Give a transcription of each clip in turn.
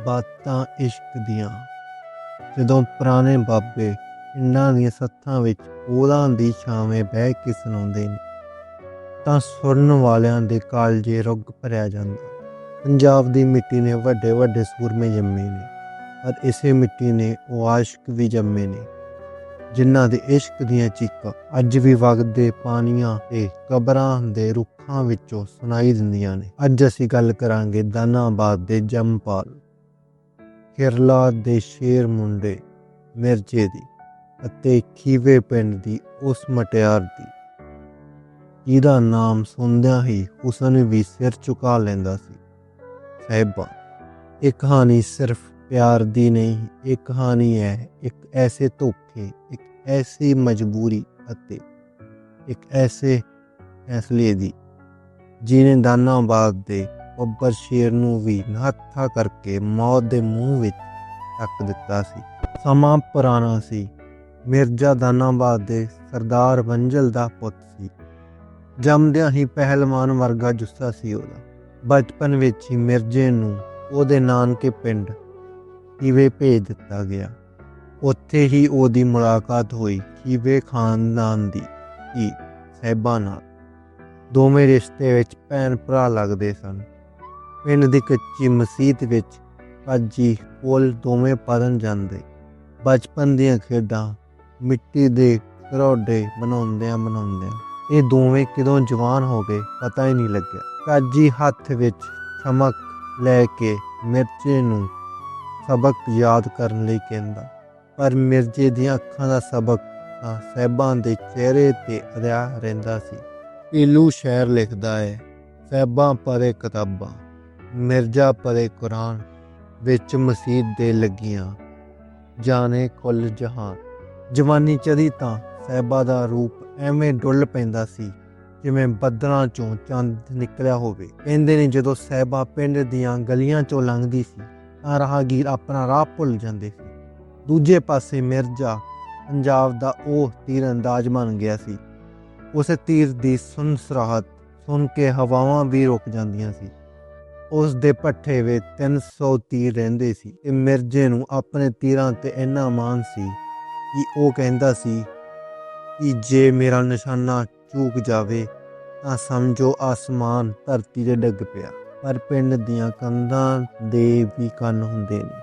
ਬਾਤਾਂ ਇਸ਼ਕ ਦੀਆਂ। ਜਦੋਂ ਪੁਰਾਣੇ ਬਾਬੇ ਪਿੰਡਾਂ ਦੀਆਂ ਸੱਥਾਂ ਵਿੱਚ ਪੋਲਾਂ ਦੀ ਛਾਵੇਂ ਬਹਿ ਕੇ ਸੁਣਾਉਂਦੇ ਨੇ ਤਾਂ ਸੁਣਨ ਵਾਲਿਆਂ ਦੇ ਕਾਲਜੇ ਰੁੱਗ ਭਰਿਆ ਜਾਂਦਾ। ਪੰਜਾਬ ਦੀ ਮਿੱਟੀ ਨੇ ਵੱਡੇ ਵੱਡੇ ਸੂਰਮੇ ਜੰਮੇ ਨੇ, ਪਰ ਇਸੇ ਮਿੱਟੀ ਨੇ ਉਹ ਆਸ਼ਿਕ ਵੀ ਜੰਮੇ ਨੇ ਜਿਨ੍ਹਾਂ ਦੇ ਇਸ਼ਕ ਦੀਆਂ ਚੀਕਾਂ ਅੱਜ ਵੀ ਵਗਦੇ ਪਾਣੀਆਂ ਤੇ ਕਬਰਾਂ ਦੇ ਰੁੱਖਾਂ ਵਿੱਚੋਂ ਸੁਣਾਈ ਦਿੰਦੀਆਂ ਨੇ। ਅੱਜ ਅਸੀਂ ਗੱਲ ਕਰਾਂਗੇ ਦਾਨਾਬਾਦ ਦੇ ਜੰਮਪਾਲ, ਕੇਰਲਾ ਦੇ ਸ਼ੇਰ ਮੁੰਡੇ ਮਿਰਜ਼ੇ ਦੀ ਅਤੇ ਖੀਵੇ ਪਿੰਡ ਦੀ ਉਸ ਮਟਿਆਰ ਦੀ ਜਿਹਦਾ ਨਾਮ ਸੁਣਦਿਆਂ ਹੀ ਹੁਸਨ ਵੀ ਸਿਰ ਝੁਕਾ ਲੈਂਦਾ ਸੀ, ਸਾਹਿਬਾ। ਇਹ ਕਹਾਣੀ ਸਿਰਫ ਪਿਆਰ ਦੀ ਨਹੀਂ, ਇਹ ਕਹਾਣੀ ਹੈ ਇੱਕ ਐਸੇ ਧੋਖੇ, ਇੱਕ ਐਸੀ ਮਜਬੂਰੀ ਅਤੇ ਇੱਕ ਐਸੇ ਫੈਸਲੇ ਦੀ ਜਿਹਨੇ ਦਾਨਾਬਾਦ ਦੇ ਬੱਬਰ ਸ਼ੇਰ ਨੂੰ ਵੀ ਨਿਹੱਥਾ ਕਰਕੇ ਮੌਤ ਦੇ ਮੂੰਹ ਵਿੱਚ ਧੱਕ ਦਿੱਤਾ ਸੀ। ਸਮਾਂ ਪੁਰਾਣਾ ਸੀ। ਮਿਰਜ਼ਾ ਦਾਨਾਬਾਦ ਦੇ ਸਰਦਾਰ ਵੰਜਲ ਦਾ ਪੁੱਤ ਸੀ। ਜੰਮਦਿਆਂ ਹੀ ਪਹਿਲਵਾਨ ਵਰਗਾ ਜੁੱਸਾ ਸੀ ਉਹਦਾ। ਬਚਪਨ ਵਿੱਚ ਹੀ ਮਿਰਜ਼ੇ ਨੂੰ ਉਹਦੇ ਨਾਨਕੇ ਪਿੰਡ ਖੀਵੇ ਭੇਜ ਦਿੱਤਾ ਗਿਆ। ਉੱਥੇ ਹੀ ਉਹਦੀ ਮੁਲਾਕਾਤ ਹੋਈ ਖੀਵੇ ਖਾਨਦਾਨ ਦੀ ਧੀ ਸਾਹਿਬਾ ਨਾਲ। ਦੋਵੇਂ ਰਿਸ਼ਤੇ ਵਿੱਚ ਭੈਣ ਭਰਾ ਲੱਗਦੇ ਸਨ। ਪਿੰਡ ਦੀ ਕੱਚੀ ਮਸੀਤ ਵਿੱਚ ਕਾਜੀ ਕੋਲ ਦੋਵੇਂ ਪੜ੍ਹਨ ਜਾਂਦੇ। ਬਚਪਨ ਦੀਆਂ ਖੇਡਾਂ ਮਿੱਟੀ ਦੇ ਘਰੋਡੇ ਬਣਾਉਂਦਿਆਂ ਇਹ ਦੋਵੇਂ ਕਦੋਂ ਜਵਾਨ ਹੋ ਗਏ ਪਤਾ ਹੀ ਨਹੀਂ ਲੱਗਿਆ। ਕਾਜੀ ਹੱਥ ਵਿੱਚ ਚਮਕ ਲੈ ਕੇ ਮਿਰਜ਼ੇ ਨੂੰ ਸਬਕ ਯਾਦ ਕਰਨ ਲਈ ਕਹਿੰਦਾ, ਪਰ ਮਿਰਜ਼ੇ ਦੀਆਂ ਅੱਖਾਂ ਦਾ ਸਬਕ ਤਾਂ ਸਾਹਿਬਾਂ ਦੇ ਚਿਹਰੇ ਤੇ ਅੜਿਆ ਰਹਿੰਦਾ ਸੀ। ਪੀਲੂ ਸ਼ਾਇਰ ਲਿਖਦਾ ਹੈ, ਸਾਹਿਬਾਂ ਪੜ੍ਹੇ ਕਿਤਾਬਾਂ, ਮਿਰਜ਼ਾ ਪੜ੍ਹੇ ਕੁਰਾਨ, ਵਿੱਚ ਮਸੀਤ ਦੇ ਲੱਗੀਆਂ ਜਾਣੇ ਕੁੱਲ ਜਹਾਨ। ਜਵਾਨੀ ਚੜ੍ਹੀ ਤਾਂ ਸਾਹਿਬਾ ਦਾ ਰੂਪ ਐਵੇਂ ਡੁੱਲ ਪੈਂਦਾ ਸੀ ਜਿਵੇਂ ਬੱਦਲਾਂ ਚੋਂ ਚੰਦ ਨਿਕਲਿਆ ਹੋਵੇ। ਕਹਿੰਦੇ ਨੇ ਜਦੋਂ ਸਾਹਿਬਾ ਪਿੰਡ ਦੀਆਂ ਗਲੀਆਂ ਚੋਂ ਲੰਘਦੀ ਸੀ ਤਾਂ ਰਾਹਗੀਰ ਆਪਣਾ ਰਾਹ ਭੁੱਲ ਜਾਂਦੇ ਸੀ। ਦੂਜੇ ਪਾਸੇ ਮਿਰਜ਼ਾ ਪੰਜਾਬ ਦਾ ਉਹ ਤੀਰਅੰਦਾਜ਼ ਬਣ ਗਿਆ ਸੀ। ਉਸ ਤੀਰ ਦੀ ਸੁਨਸਰਾਹਟ ਸੁਣ ਕੇ ਹਵਾਵਾਂ ਵੀ ਰੁਕ ਜਾਂਦੀਆਂ ਸੀ। ਉਸ ਦੇ ਭੱਠੇ ਵਿੱਚ 300 ਤੀਰ ਰਹਿੰਦੇ ਸੀ ਤੇ ਮਿਰਜ਼ੇ ਨੂੰ ਆਪਣੇ ਤੀਰਾਂ ਤੇ ਇੰਨਾ ਮਾਣ ਸੀ ਕਿ ਉਹ ਕਹਿੰਦਾ ਸੀ ਕਿ ਜੇ ਮੇਰਾ ਨਿਸ਼ਾਨਾ ਚੂਕ ਜਾਵੇ ਤਾਂ ਸਮਝੋ ਆਸਮਾਨ ਧਰਤੀ 'ਤੇ ਡਿੱਗ ਪਿਆ। ਪਰ ਪਿੰਡ ਦੀਆਂ ਕੰਧਾਂ ਦੇ ਵੀ ਕੰਨ ਹੁੰਦੇ ਨੇ।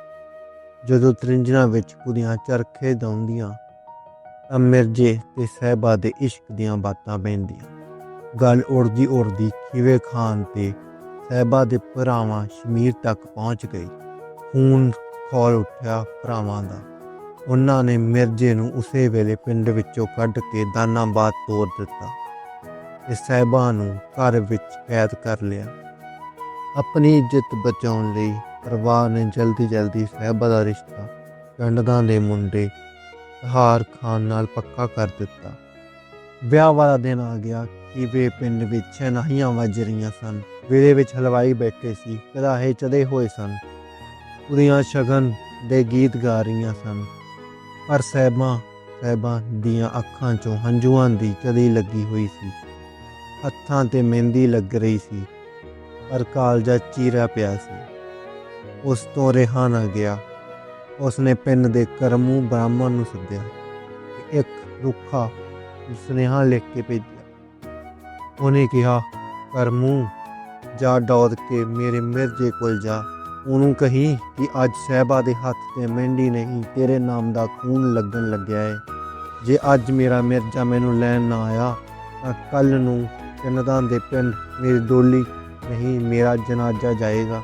ਜਦੋਂ ਤ੍ਰਿੰਝਣਾਂ ਵਿੱਚ ਕੁੜੀਆਂ ਚਰਖੇ ਦੌਂਦੀਆਂ ਤਾਂ ਮਿਰਜ਼ੇ ਤੇ ਸਾਹਿਬਾ ਦੇ ਇਸ਼ਕ ਦੀਆਂ ਬਾਤਾਂ ਪੈਂਦੀਆਂ। ਗੱਲ ਉੜਦੀ ਖੀਵੇ ਖਾਨ ਤੇ ਸਾਹਿਬਾ ਦੇ ਭਰਾਵਾਂ ਸ਼ਮੀਰ ਤੱਕ ਪਹੁੰਚ ਗਈ। ਖੂਨ ਖੌਲ ਉੱਠਿਆ ਭਰਾਵਾਂ ਦਾ। ਉਹਨਾਂ ਨੇ ਮਿਰਜ਼ੇ ਨੂੰ ਉਸੇ ਵੇਲੇ ਪਿੰਡ ਵਿੱਚੋਂ ਕੱਢ ਕੇ ਦਾਨਾਬਾਦ ਤੋਰ ਦਿੱਤਾ ਤੇ ਸਾਹਿਬਾ ਨੂੰ ਘਰ ਵਿੱਚ ਕੈਦ ਕਰ ਲਿਆ। ਆਪਣੀ ਇੱਜ਼ਤ ਬਚਾਉਣ ਲਈ ਪਰਿਵਾਰ ਨੇ ਜਲਦੀ ਸਾਹਿਬਾ ਦਾ ਰਿਸ਼ਤਾ ਪਿੰਡਾਂ ਦੇ ਮੁੰਡੇ ਤਹਾਰ ਖਾਨ ਨਾਲ ਪੱਕਾ ਕਰ ਦਿੱਤਾ। ਵਿਆਹ ਵਾਲਾ ਦਿਨ ਆ ਗਿਆ। ਖੀਵੇ ਪਿੰਡ ਵਿੱਚ ਸ਼ਹਿਨਾਈਆਂ ਵੱਜ ਰਹੀਆਂ ਸਨ। ਵਿਹੜੇ ਵਿੱਚ ਹਲਵਾਈ ਬੈਠੇ ਸੀ, ਕੜਾਹੇ ਚੜ੍ਹੇ ਹੋਏ ਸਨ। ਕੁੜੀਆਂ ਸ਼ਗਨ ਦੇ ਗੀਤ ਗਾ ਰਹੀਆਂ ਸਨ, ਪਰ ਸਾਹਿਬਾਂ ਦੀਆਂ ਅੱਖਾਂ 'ਚੋਂ ਹੰਝੂਆਂ ਦੀ ਝੜੀ ਲੱਗੀ ਹੋਈ ਸੀ। ਹੱਥਾਂ 'ਤੇ ਮਹਿੰਦੀ ਲੱਗ ਰਹੀ ਸੀ, ਪਰ ਕਾਲਜਾ ਚੀਰਿਆ ਪਿਆ ਸੀ। ਉਸ ਤੋਂ ਰਿਹਾ ਨਾ ਗਿਆ। ਉਸਨੇ ਪਿੰਡ ਦੇ ਕਰਮੂ ਬ੍ਰਾਹਮਣ ਨੂੰ ਸੱਦਿਆ ਤੇ ਇੱਕ ਰੁੱਖਾ ਸੁਨੇਹਾ ਲਿਖ ਕੇ ਭੇਜਿਆ। ਉਹਨੇ ਕਿਹਾ, ਕਰਮੂ, ਜਾ ਦੌੜ ਕੇ ਮੇਰੇ ਮਿਰਜ਼ੇ ਕੋਲ ਜਾ। ਉਹਨੂੰ ਕਹੀਂ ਕਿ ਅੱਜ ਸਾਹਿਬਾ ਦੇ ਹੱਥ 'ਤੇ ਮਹਿੰਦੀ ਨਹੀਂ, ਤੇਰੇ ਨਾਮ ਦਾ ਖੂਨ ਲੱਗਣ ਲੱਗਿਆ ਹੈ। ਜੇ ਅੱਜ ਮੇਰਾ ਮਿਰਜ਼ਾ ਮੈਨੂੰ ਲੈਣ ਨਾ ਆਇਆ ਤਾਂ ਕੱਲ੍ਹ ਨੂੰ ਕਿੰਨਦਾਂ ਦੇ ਪਿੰਡ ਮੇਰੀ ਡੋਲੀ ਨਹੀਂ, ਮੇਰਾ ਜਨਾਜ਼ਾ ਜਾਏਗਾ।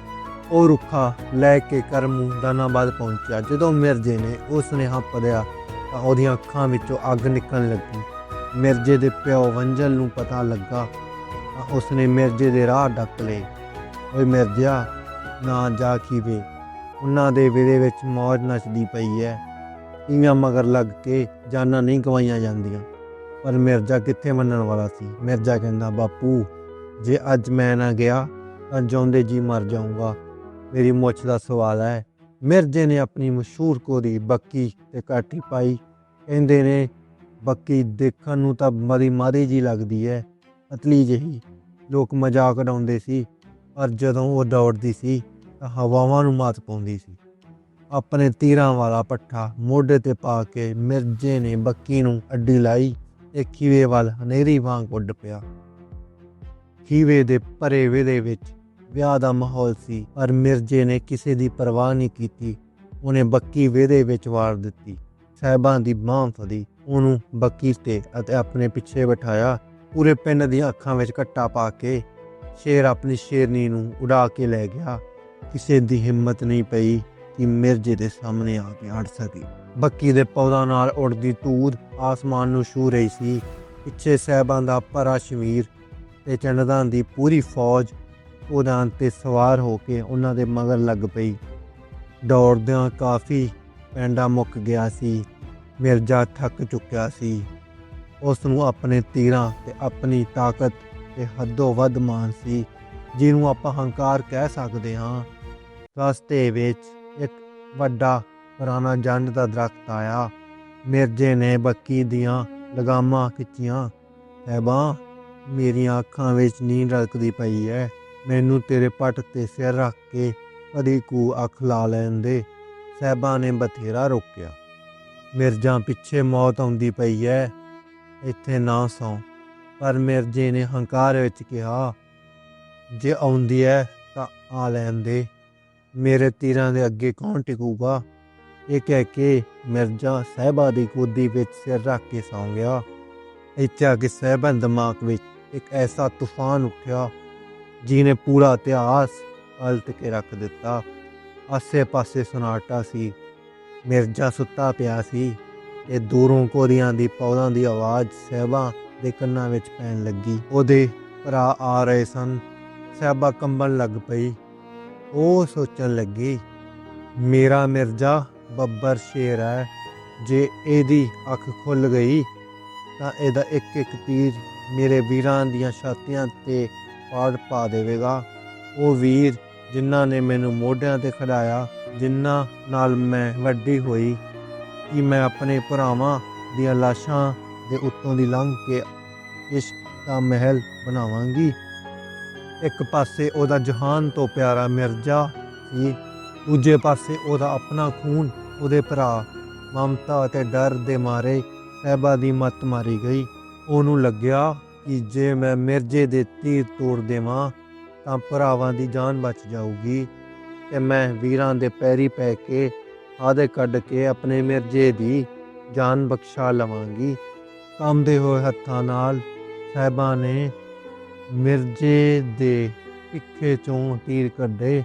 ਉਹ ਰੁੱਖਾ ਲੈ ਕੇ ਕਰਮੂ ਦਾਨਾਬਾਦ ਪਹੁੰਚਿਆ। ਜਦੋਂ ਮਿਰਜ਼ੇ ਨੇ ਉਹ ਸੁਨੇਹਾ ਪੜ੍ਹਿਆ ਤਾਂ ਉਹਦੀਆਂ ਅੱਖਾਂ ਵਿੱਚੋਂ ਅੱਗ ਨਿਕਲਣ ਲੱਗੀ। ਮਿਰਜ਼ੇ ਦੇ ਪਿਓ ਵੰਜਲ ਨੂੰ ਪਤਾ ਲੱਗਾ ਤਾਂ ਉਸਨੇ ਮਿਰਜ਼ੇ ਦੇ ਰਾਹ ਡੱਕ ਲਏ। ਓਏ ਮਿਰਜ਼ਾ, ਨਾ ਜਾ ਖੀਵੇ, ਉਹਨਾਂ ਦੇ ਵਿਹੜੇ ਵਿੱਚ ਮੌਜ ਨੱਚਦੀ ਪਈ ਹੈ। ਤੀਵੀਆਂ ਮਗਰ ਲੱਗ ਕੇ ਜਾਨਾਂ ਨਹੀਂ ਗਵਾਈਆਂ ਜਾਂਦੀਆਂ। ਪਰ ਮਿਰਜ਼ਾ ਕਿੱਥੇ ਮੰਨਣ ਵਾਲਾ ਸੀ। ਮਿਰਜ਼ਾ ਕਹਿੰਦਾ, ਬਾਪੂ, ਜੇ ਅੱਜ ਮੈਂ ਨਾ ਗਿਆ ਤਾਂ ਜਿਉਂਦੇ ਜੀ ਮਰ ਜਾਊਂਗਾ। ਮੇਰੀ ਮੁੱਛ ਦਾ ਸਵਾਲ ਹੈ। ਮਿਰਜ਼ੇ ਨੇ ਆਪਣੀ ਮਸ਼ਹੂਰ ਕੋਰੀ ਬੱਕੀ ਤੇ ਕਾਠੀ ਪਾਈ। ਕਹਿੰਦੇ ਨੇ ਬੱਕੀ ਦੇਖਣ ਨੂੰ ਤਾਂ ਬੜੀ ਮਾੜੀ ਜੀ ਲੱਗਦੀ ਹੈ, ਪਤਲੀ ਜਿਹੀ। ਲੋਕ ਮਜ਼ਾਕ ਉਡਾਉਂਦੇ ਸੀ, ਪਰ ਜਦੋਂ ਉਹ ਦੌੜਦੀ ਸੀ ਤਾਂ ਹਵਾਵਾਂ ਨੂੰ ਮਾਤ ਪਾਉਂਦੀ ਸੀ। ਆਪਣੇ ਤੀਰਾਂ ਵਾਲਾ ਪੱਠਾ ਮੋਢੇ ਤੇ ਪਾ ਕੇ ਮਿਰਜ਼ੇ ਨੇ ਬੱਕੀ ਨੂੰ ਅੱਡੀ ਲਾਈ ਤੇ ਖੀਵੇ ਵੱਲ ਹਨੇਰੀ ਵਾਂਗ ਉੱਡ ਪਿਆ। ਖੀਵੇ ਦੇ ਭਰੇ ਵਿਹੜੇ ਵਿੱਚ ਵਿਆਹ ਦਾ ਮਾਹੌਲ ਸੀ, ਪਰ ਮਿਰਜ਼ੇ ਨੇ ਕਿਸੇ ਦੀ ਪਰਵਾਹ ਨਹੀਂ ਕੀਤੀ। ਉਹਨੇ ਬੱਕੀ ਵਿਹੜੇ ਵਿੱਚ ਵਾਰ ਦਿੱਤੀ, ਸਾਹਿਬਾਂ ਦੀ ਬਾਂਹ ਫੜੀ, ਉਹਨੂੰ ਬੱਕੀ ਤੇ ਅਤੇ ਆਪਣੇ ਪਿੱਛੇ ਬਿਠਾਇਆ। ਪੂਰੇ ਪਿੰਡ ਦੀਆਂ ਅੱਖਾਂ ਵਿੱਚ ਘੱਟਾ ਪਾ ਕੇ ਸ਼ੇਰ ਆਪਣੀ ਸ਼ੇਰਨੀ ਨੂੰ ਉਡਾ ਕੇ ਲੈ ਗਿਆ। ਕਿਸੇ ਦੀ ਹਿੰਮਤ ਨਹੀਂ ਪਈ ਕਿ ਮਿਰਜ਼ੇ ਦੇ ਸਾਹਮਣੇ ਆ ਕੇ ਅੜ ਸਕੇ। ਬੱਕੀ ਦੇ ਪੌਦਾਂ ਨਾਲ ਉੜਦੀ ਧੂੜ ਆਸਮਾਨ ਨੂੰ ਛੂਹ ਰਹੀ ਸੀ। ਪਿੱਛੇ ਸਾਹਿਬਾਂ ਦਾ ਭਰਾ ਸ਼ਮੀਰ ਤੇ ਚੰਦਦਾਂ ਦੀ ਪੂਰੀ ਫੌਜ ਉਹਨਾਂ 'ਤੇ ਸਵਾਰ ਹੋ ਕੇ ਉਹਨਾਂ ਦੇ ਮਗਰ ਲੱਗ ਪਈ। ਦੌੜਦਿਆਂ ਕਾਫੀ ਪੈਂਡਾ ਮੁੱਕ ਗਿਆ ਸੀ। ਮਿਰਜ਼ਾ ਥੱਕ ਚੁੱਕਿਆ ਸੀ। ਉਸ ਨੂੰ ਆਪਣੇ ਤੀਰਾਂ ਤੇ ਆਪਣੀ ਤਾਕਤ ਤੇ ਹੱਦੋਂ ਵੱਧ ਮਾਣ ਸੀ, ਜਿਹਨੂੰ ਆਪਾਂ ਹੰਕਾਰ ਕਹਿ ਸਕਦੇ ਹਾਂ। ਰਸਤੇ ਵਿੱਚ ਇੱਕ ਵੱਡਾ ਪੁਰਾਣਾ ਜੰਡ ਦਾ ਦਰਖਤ ਆਇਆ। ਮਿਰਜ਼ੇ ਨੇ ਬੱਕੀ ਦੀਆਂ ਲਗਾਮਾਂ ਖਿੱਚੀਆਂ। ਸਾਹਿਬਾਂ, ਮੇਰੀਆਂ ਅੱਖਾਂ ਵਿੱਚ ਨੀਂਦ ਰੜਕਦੀ ਪਈ ਹੈ। ਮੈਨੂੰ ਤੇਰੇ ਪੱਟ ਤੇ ਸਿਰ ਰੱਖ ਕੇ ਕਦੀ ਕੁ ਅੱਖ ਲਾ ਲੈਣ ਦੇ। ਸਾਹਿਬਾਂ ਨੇ ਬਥੇਰਾ ਰੋਕਿਆ। ਮਿਰਜ਼ਾ ਪਿੱਛੇ ਮੌਤ ਆਉਂਦੀ ਪਈ ਹੈ, ਇੱਥੇ ਨਾ ਸੌਂ। ਪਰ ਮਿਰਜ਼ੇ ਨੇ ਹੰਕਾਰ ਵਿੱਚ ਕਿਹਾ, ਜੇ ਆਉਂਦੀ ਹੈ ਤਾਂ ਆ ਲੈਣ ਦੇ, ਮੇਰੇ ਤੀਰਾਂ ਦੇ ਅੱਗੇ ਕੌਣ ਟਿਕੂਗਾ। ਇਹ ਕਹਿ ਕੇ ਮਿਰਜ਼ਾ ਸਾਹਿਬਾਂ ਦੀ ਗੋਦੀ ਵਿੱਚ ਸਿਰ ਰੱਖ ਕੇ ਸੌਂ ਗਿਆ। ਇੱਥੇ ਆ ਕੇ ਸਾਹਿਬਾਂ ਦੇ ਦਿਮਾਗ ਵਿੱਚ ਇੱਕ ਐਸਾ ਤੂਫਾਨ ਉੱਠਿਆ ਜਿਹਨੇ ਪੂਰਾ ਇਤਿਹਾਸ ਪਲਟ ਕੇ ਰੱਖ ਦਿੱਤਾ। ਆਸੇ-ਪਾਸੇ ਸੁਨਾਟਾ ਸੀ। ਮਿਰਜ਼ਾ ਸੁੱਤਾ ਪਿਆ ਸੀ ਤੇ ਦੂਰੋਂ ਘੋੜੀਆਂ ਦੀ ਪੌਦਾਂ ਦੀ ਆਵਾਜ਼ ਸਾਹਿਬਾਂ ਦੇ ਕੰਨਾਂ ਵਿੱਚ ਪੈਣ ਲੱਗੀ। ਉਹਦੇ ਭਰਾ ਆ ਰਹੇ ਸਨ। ਸਾਹਿਬਾਂ ਕੰਬਣ ਲੱਗ ਪਈ। ਉਹ ਸੋਚਣ ਲੱਗੀ, ਮੇਰਾ ਮਿਰਜ਼ਾ ਬੱਬਰ ਸ਼ੇਰ ਹੈ। ਜੇ ਇਹਦੀ ਅੱਖ ਖੁੱਲ੍ਹ ਗਈ ਤਾਂ ਇਹਦਾ ਇੱਕ ਇੱਕ ਤੀਰ ਮੇਰੇ ਵੀਰਾਂ ਦੀਆਂ ਛਾਤੀਆਂ 'ਤੇ ਪਾੜ ਪਾ ਦੇਵੇਗਾ। ਉਹ ਵੀਰ ਜਿਨ੍ਹਾਂ ਨੇ ਮੈਨੂੰ ਮੋਢਿਆਂ 'ਤੇ ਖੜਾਇਆ, ਜਿਨ੍ਹਾਂ ਨਾਲ ਮੈਂ ਵੱਡੀ ਹੋਈ, ਕਿ ਮੈਂ ਆਪਣੇ ਭਰਾਵਾਂ ਦੀਆਂ ਲਾਸ਼ਾਂ ਦੇ ਉੱਤੋਂ ਦੀ ਲੰਘ ਕੇ ਇਸ਼ਕ ਦਾ ਮਹਿਲ ਬਣਾਵਾਂਗੀ। ਇੱਕ ਪਾਸੇ ਉਹਦਾ ਜਹਾਨ ਤੋਂ ਪਿਆਰਾ ਮਿਰਜ਼ਾ ਸੀ, ਦੂਜੇ ਪਾਸੇ ਉਹਦਾ ਆਪਣਾ ਖੂਨ। ਉਹਦੇ ਭਰਾ ਮਮਤਾ ਅਤੇ ਡਰ ਦੇ ਮਾਰੇ ਸਾਹਿਬਾਂ ਦੀ ਮੱਤ ਮਾਰੀ ਗਈ। ਉਹਨੂੰ ਲੱਗਿਆ ਕਿ ਜੇ ਮੈਂ ਮਿਰਜ਼ੇ ਦੇ ਤੀਰ ਤੋੜ ਦੇਵਾਂ ਤਾਂ ਭਰਾਵਾਂ ਦੀ ਜਾਨ ਬਚ ਜਾਊਗੀ ਤੇ ਮੈਂ ਵੀਰਾਂ ਦੇ ਪੈਰੀ ਪੈ ਕੇ ਆਦੇ ਕੱਢ ਕੇ ਆਪਣੇ ਮਿਰਜ਼ੇ ਦੀ ਜਾਨ ਬਖਸ਼ਾ ਲਵਾਂਗੀ। ਕੰਬਦੇ ਹੋਏ ਹੱਥਾਂ ਨਾਲ ਸਾਹਿਬਾਂ ਨੇ ਮਿਰਜ਼ੇ ਦੇ ਪਿੱਖੇ 'ਚੋਂ ਤੀਰ ਕੱਢੇ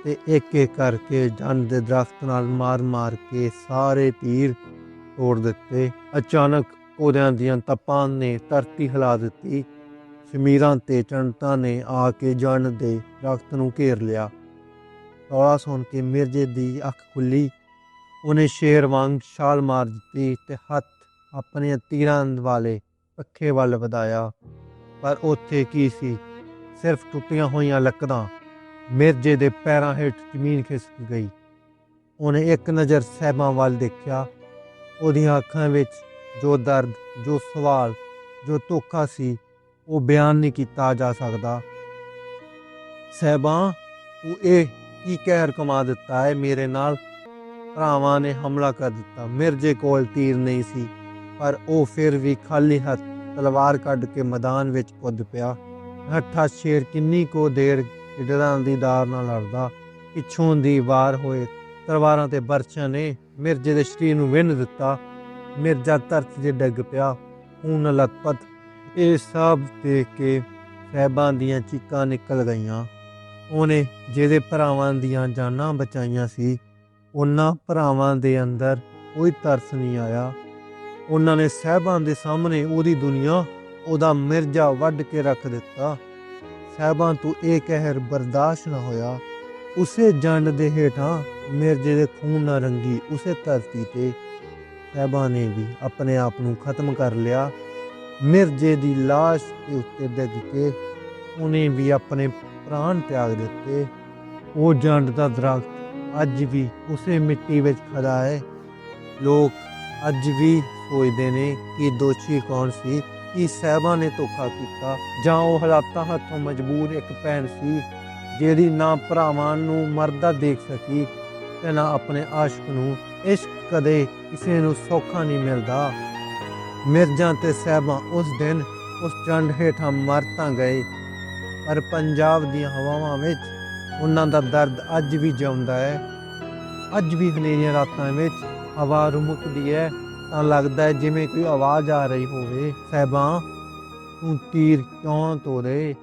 ਤੇ ਇੱਕ ਇੱਕ ਕਰਕੇ ਜੰਡ ਦੇ ਦਰਖਤ ਨਾਲ ਮਾਰ ਕੇ ਸਾਰੇ ਤੀਰ ਤੋੜ ਦਿੱਤੇ। ਅਚਾਨਕ ਘੋੜਿਆਂ ਦੀਆਂ ਤਪਾਂ ਨੇ ਧਰਤੀ ਹਿਲਾ ਦਿੱਤੀ। ਸ਼ਮੀਰਾਂ ਤੇ ਚੰਡਤਾਂ ਨੇ ਆ ਕੇ ਜੰਡ ਦੇ ਦਰਖਤ ਨੂੰ ਘੇਰ ਲਿਆ। ਰੌਲਾ ਸੁਣ ਕੇ ਮਿਰਜ਼ੇ ਦੀ ਅੱਖ ਖੁੱਲ੍ਹੀ। ਉਹਨੇ ਸ਼ੇਰ ਵਾਂਗ ਛਾਲ ਮਾਰ ਦਿੱਤੀ ਤੇ ਹੱਥ ਆਪਣੇ ਤੀਰਾਂ ਵਾਲੇ ਪੱਖੇ ਵੱਲ ਵਧਾਇਆ। ਪਰ ਉੱਥੇ ਕੀ ਸੀ, ਸਿਰਫ ਟੁੱਟੀਆਂ ਹੋਈਆਂ ਲੱਕੜਾਂ। ਮਿਰਜ਼ੇ ਦੇ ਪੈਰਾਂ ਹੇਠ ਜ਼ਮੀਨ ਖਿਸਕ ਗਈ। ਉਹਨੇ ਇੱਕ ਨਜ਼ਰ ਸਾਹਿਬਾਂ ਵੱਲ ਦੇਖਿਆ। ਉਹਦੀਆਂ ਅੱਖਾਂ ਵਿੱਚ ਜੋ ਦਰਦ, ਜੋ ਸਵਾਲ, ਜੋ ਧੋਖਾ ਸੀ, ਉਹ ਬਿਆਨ ਨਹੀਂ ਕੀਤਾ ਜਾ ਸਕਦਾ। ਸਾਹਿਬਾਂ, ਤੂੰ ਇਹ ਕੀ ਕਹਿਰ ਕਮਾ ਦਿੱਤਾ ਹੈ ਮੇਰੇ ਨਾਲ। ਭਰਾਵਾਂ ਨੇ ਹਮਲਾ ਕਰ ਦਿੱਤਾ। ਮਿਰਜ਼ੇ ਕੋਲ ਤੀਰ ਨਹੀਂ ਸੀ, ਪਰ ਉਹ ਫਿਰ ਵੀ ਖਾਲੀ ਹੱਥ ਤਲਵਾਰ ਕੱਢ ਕੇ ਮੈਦਾਨ ਵਿੱਚ ਕੁੱਦ ਪਿਆ। ਨੱਠਾ ਸ਼ੇਰ ਕਿੰਨੀ ਕੁ ਦੇਰ ਢਿੱਡਰਾਂ ਦੀ ਦਾਰ ਨਾਲ ਲੜਦਾ। ਪਿੱਛੋਂ ਦੀ ਵਾਰ ਹੋਏ ਤਲਵਾਰਾਂ ਤੇ ਬਰਛਿਆਂ ਨੇ ਮਿਰਜ਼ੇ ਦੇ ਸਰੀਰ ਨੂੰ ਵਿੰਨ੍ਹ ਦਿੱਤਾ। ਮਿਰਜ਼ਾ ਧਰਤੀ 'ਤੇ ਡਿੱਗ ਪਿਆ, ਖੂਨ ਲਥਪਥ। ਇਹ ਸਭ ਦੇਖ ਕੇ ਸਾਹਿਬਾਂ ਦੀਆਂ ਚੀਕਾਂ ਨਿਕਲ ਗਈਆਂ। ਉਹਨੇ ਜਿਹਦੇ ਭਰਾਵਾਂ ਦੀਆਂ ਜਾਨਾਂ ਬਚਾਈਆਂ ਸੀ, ਉਹਨਾਂ ਭਰਾਵਾਂ ਦੇ ਅੰਦਰ ਕੋਈ ਤਰਸ ਨਹੀਂ ਆਇਆ। ਉਹਨਾਂ ਨੇ ਸਾਹਿਬਾਂ ਦੇ ਸਾਹਮਣੇ ਉਹਦੀ ਦੁਨੀਆ, ਉਹਦਾ ਮਿਰਜ਼ਾ ਵੱਢ ਕੇ ਰੱਖ ਦਿੱਤਾ। ਸਾਹਿਬਾਂ ਤੋਂ ਇਹ ਕਹਿਰ ਬਰਦਾਸ਼ਤ ਨਾ ਹੋਇਆ। ਉਸੇ ਜੰਡ ਦੇ ਹੇਠਾਂ ਮਿਰਜ਼ੇ ਦੇ ਖੂਨ ਨਾਲ ਰੰਗੀ ਉਸੇ ਧਰਤੀ 'ਤੇ ਸਾਹਿਬਾਂ ਨੇ ਵੀ ਆਪਣੇ ਆਪ ਨੂੰ ਖਤਮ ਕਰ ਲਿਆ। ਮਿਰਜ਼ੇ ਦੀ ਲਾਸ਼ ਦੇ ਉੱਤੇ ਡਿੱਗ ਕੇ ਉਹਨੇ ਵੀ ਆਪਣੇ ਪ੍ਰਾਣ ਤਿਆਗ ਦਿੱਤੇ। ਉਹ ਜੰਡ ਦਾ ਦਰਖਤ ਅੱਜ ਵੀ ਉਸੇ ਮਿੱਟੀ ਵਿੱਚ ਖੜਾ ਹੈ। ਲੋਕ ਅੱਜ ਵੀ ਸੋਚਦੇ ਨੇ ਕਿ ਦੋਸ਼ੀ ਕੌਣ ਸੀ, ਕਿ ਸਾਹਿਬਾਂ ਨੇ ਧੋਖਾ ਕੀਤਾ ਜਾਂ ਉਹ ਹਾਲਾਤਾਂ ਹੱਥੋਂ ਮਜਬੂਰ ਇੱਕ ਭੈਣ ਸੀ ਜਿਹੜੀ ਨਾ ਭਰਾਵਾਂ ਨੂੰ ਮਰਦਾ ਦੇਖ ਸਕੀ ਤੇ ਨਾ ਆਪਣੇ ਆਸ਼ਕ ਨੂੰ। ਇਸ਼ਕ ਕਦੇ ਕਿਸੇ ਨੂੰ ਸੌਖਾ ਨਹੀਂ ਮਿਲਦਾ। ਮਿਰਜ਼ਾਂ ਤੇ ਸਾਹਿਬਾਂ ਉਸ ਦਿਨ ਉਸ ਚੰਡ ਹੇਠਾਂ ਮਰ ਤਾਂ ਗਏ, ਪਰ ਪੰਜਾਬ ਦੀਆਂ ਹਵਾਵਾਂ ਵਿੱਚ ਉਹਨਾਂ ਦਾ ਦਰਦ ਅੱਜ ਵੀ ਜਿਉਂਦਾ ਹੈ। ਅੱਜ ਵੀ ਹਨੇਰੀਆਂ ਰਾਤਾਂ ਵਿੱਚ ਹਵਾ ਰੁਮਕਦੀ ਹੈ ਤਾਂ ਲੱਗਦਾ ਹੈ ਜਿਵੇਂ ਕੋਈ ਆਵਾਜ਼ ਆ ਰਹੀ ਹੋਵੇ, ਸਾਹਿਬਾਂ ਤੂੰ ਤੀਰ ਕਿਉਂ ਤੋਰੇ।